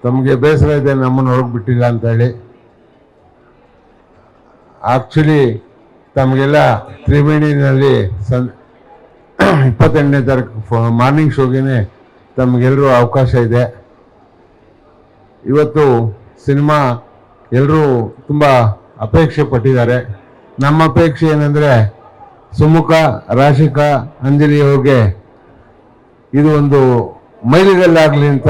ತಮಗೆ ಬೇಸರ ಇದೆ ನಮ್ಮನ್ನು ಹೊರಗೆ ಬಿಟ್ಟಿಲ್ಲ ಅಂತೇಳಿ. ಆ್ಯಕ್ಚುಲಿ ತಮಗೆಲ್ಲ ತ್ರಿವೇಣಿನಲ್ಲಿ 28ನೇ ತಾರೀಕು ಮಾರ್ನಿಂಗ್ ಶೋಗೆ ತಮಗೆಲ್ಲರೂ ಅವಕಾಶ ಇದೆ. ಇವತ್ತು ಸಿನಿಮಾ ಎಲ್ಲರೂ ತುಂಬ ಅಪೇಕ್ಷೆ ಪಟ್ಟಿದ್ದಾರೆ. ನಮ್ಮ ಅಪೇಕ್ಷೆ ಏನಂದರೆ ಸುಮುಖ, ರಾಶಿಕಾ, ಅಂಜಲಿ ಅವ್ರಿಗೆ ಇದು ಒಂದು ಮೈಲಿಗಲ್ಲಾಗಲಿ ಅಂತ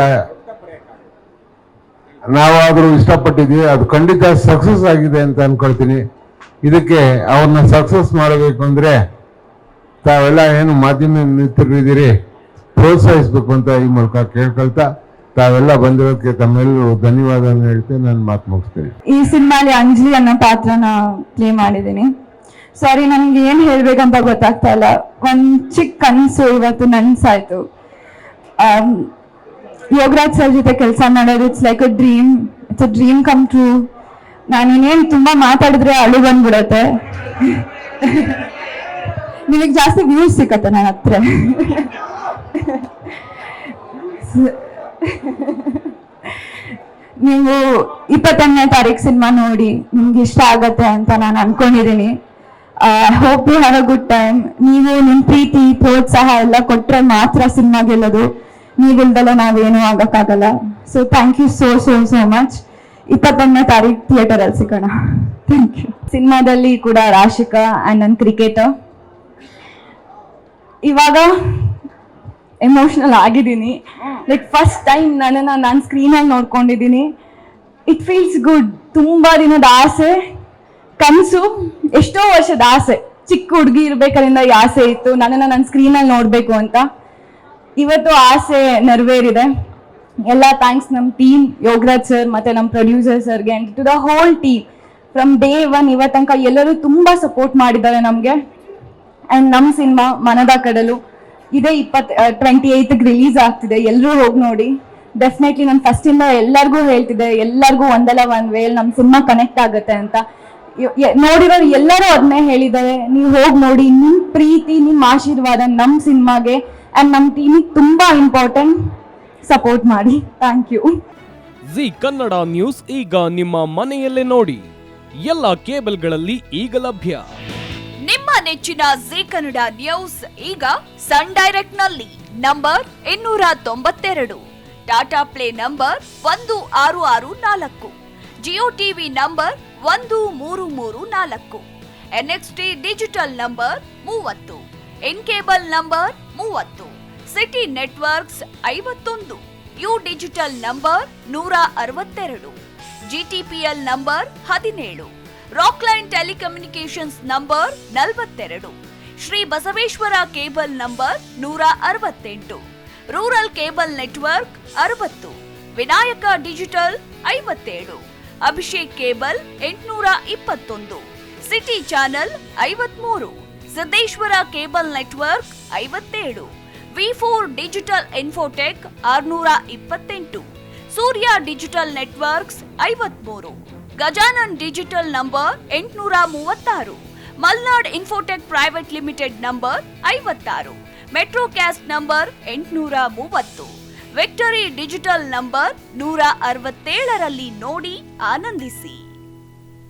ನಾವಾದರೂ ಇಷ್ಟಪಟ್ಟಿದ್ದೀವಿ. ಅದು ಖಂಡಿತ ಸಕ್ಸಸ್ ಆಗಿದೆ ಅಂತ ಅಂದ್ಕೊಳ್ತೀನಿ. ಇದಕ್ಕೆ ಅವ್ರನ್ನ ಸಕ್ಸಸ್ ಮಾಡಬೇಕು ಅಂದರೆ ತಾವೆಲ್ಲ ಏನು ಮಾಧ್ಯಮ ಮಿತ್ರರಿದ್ದೀರಿ, ಪ್ರೋತ್ಸಾಹಿಸಬೇಕು ಅಂತ ಈ ಮೂಲಕ ಕೇಳ್ಕೊಳ್ತಾ ತಾವೆಲ್ಲ ಬಂದಿರೋದಕ್ಕೆ ತಮ್ಮೆಲ್ಲರೂ ಧನ್ಯವಾದ ಹೇಳ್ತೇನೆ. ನಾನು ಮಾತು ಮುಗಿಸ್ತೇನೆ. ಈ ಸಿನಿಮಾಲಿ ಅಂಜಲಿ ಅನ್ನೋ ಪಾತ್ರನ ಪ್ಲೇ ಮಾಡಿದ್ದೀನಿ. ಸಾರಿ, ನನಗೆ ಏನು ಹೇಳ್ಬೇಕಂತ ಗೊತ್ತಾಗ್ತಾ ಇಲ್ಲ. ಒಂದು ಚಿಕ್ಕ ಕನಸು ಇವತ್ತು ನನಸಾಯ್ತು. ಯೋಗರಾಜ್ ಸರ್ ಜೊತೆ ಕೆಲಸ ಮಾಡೋದು it's like a dream. It's a dream come true. ನಾನು ಇನ್ನೇನು ತುಂಬ ಮಾತಾಡಿದ್ರೆ ಅಳು ಬಂದ್ಬಿಡತ್ತೆ. ನಿಮಗೆ ಜಾಸ್ತಿ ವ್ಯೂಸ್ ಸಿಕ್ಕತ್ತೆ ನನ್ನ ಹತ್ರ. ನೀವು 28ನೇ ತಾರೀಕು ಸಿನಿಮಾ ನೋಡಿ ನಿಮ್ಗೆ ಇಷ್ಟ ಆಗತ್ತೆ ಅಂತ ನಾನು ಅನ್ಕೊಂಡಿದ್ದೀನಿ. Hope you have a good time. ನೀವು ನಿಮ್ಮ ಪ್ರೀತಿ ಪ್ರೋತ್ಸಾಹ ಎಲ್ಲ ಕೊಟ್ರೆ ಮಾತ್ರ ಸಿನಿಮಾ ಗೆಲ್ಲೋದು. ನೀವಿಲ್ದಲ್ಲ ನಾವೇನೂ ಆಗಕ್ಕಾಗಲ್ಲ. So thank you so so so much. 28ನೇ ತಾರೀಕು ಥಿಯೇಟರಲ್ಲಿ ಸಿಗೋಣ. Thank you. ಸಿನಿಮಾದಲ್ಲಿ ಕೂಡ ರಾಶಿಕಾ ಆ್ಯಂಡ್ ನನ್ನ ಕ್ರಿಕೆಟರ್. ಇವಾಗ ಎಮೋಷನಲ್ ಆಗಿದ್ದೀನಿ. ಲೈಕ್ ಫಸ್ಟ್ ಟೈಮ್ ನನ್ನನ್ನು ನಾನು ಸ್ಕ್ರೀನಲ್ಲಿ ನೋಡ್ಕೊಂಡಿದ್ದೀನಿ. It feels good. ತುಂಬ ದಿನದ ಆಸೆ, ಕನಸು, ಎಷ್ಟೋ ವರ್ಷದ ಆಸೆ. ಚಿಕ್ಕ ಹುಡುಗಿ ಇರ್ಬೇಕಾದ್ರಿಂದ ಈ ಆಸೆ ಇತ್ತು ನನ್ನನ್ನು ನಾನು ಸ್ಕ್ರೀನಲ್ಲಿ ನೋಡಬೇಕು ಅಂತ. ಇವತ್ತು ಆಸೆ ನೆರವೇರಿದೆ. ಎಲ್ಲ ಥ್ಯಾಂಕ್ಸ್ ನಮ್ಮ ಟೀಮ್, ಯೋಗರಾಜ್ ಸರ್ ಮತ್ತು ನಮ್ಮ ಪ್ರೊಡ್ಯೂಸರ್ ಸರ್ಗೆ and to the whole team. From day one ಇವತ್ತು ತನಕ ಎಲ್ಲರೂ ತುಂಬ ಸಪೋರ್ಟ್ ಮಾಡಿದ್ದಾರೆ ನಮಗೆ. ಆ್ಯಂಡ್ ನಮ್ಮ ಸಿನಿಮಾ ಮನದ ಕಡಲು ಇದೇ 28ಕ್ಕೆ ರಿಲೀಸ್ ಆಗ್ತಿದೆ. ಎಲ್ಲರೂ ಹೋಗಿ ನೋಡಿ. ಡೆಫಿನೆಟ್ಲಿ ನಾನು ಫಸ್ಟಿಂದ ಎಲ್ಲರಿಗೂ ಹೇಳ್ತಿದ್ದೆ, ಎಲ್ಲರಿಗೂ ಒಂದಲ್ಲ ಒಂದು ವೇಲ್ ನಮ್ಮ ಸಿನಿಮಾ ಕನೆಕ್ಟ್ ಆಗುತ್ತೆ ಅಂತ. ನೋಡಿರೋರು ಎಲ್ಲರೂ ಅದನ್ನೇ ಹೇಳಿದ್ದಾರೆ. ನೀವು ಹೋಗಿ ನೋಡಿ. ನಿಮ್ಮ ಪ್ರೀತಿ, ನಿಮ್ಮ ಆಶೀರ್ವಾದ ನಮ್ಮ ಸಿನಿಮಾಗೆ ಆ್ಯಂಡ್ ನಮ್ಮ ಟೀಮಿಗೆ ತುಂಬ ಇಂಪಾರ್ಟೆಂಟ್. ಸಪೋರ್ಟ್ ಮಾಡಿ. Thank you. Zee Kannada news ಈಗ ನಿಮ್ಮ ಮನೆಯಲ್ಲೇ ನೋಡಿ. ಎಲ್ಲ ಕೇಬಲ್ಗಳಲ್ಲಿ ಈಗ ಲಭ್ಯ. ನಿಮ್ಮ ನೆಚ್ಚಿನ ಜಿ ಕನ್ನಡ ನ್ಯೂಸ್ ಈಗ ಸನ್ ಡೈರೆಕ್ಟ್ ನಲ್ಲಿ number 292, Tata play number 1664, Jio TV number 1334, NXT digital number 30, in cable number 30, city networks 51, U digital number 162, GTPL number 17, Rockline telecommunications number 42, Shri Basaveshwara cable number 168, rural cable network 60, Vinayaka digital 57, Abhishek cable 821, city channel 53, Siddeshwara cable network 57, V4 digital Infotech 628, Surya digital networks 53, Gajanan digital number 836, Malnad Infotech Private Limited number 56, Metro Cast number 830, Victory Digital number 167ರಲ್ಲಿ ನೋಡಿ ಆನಂದಿಸಿ.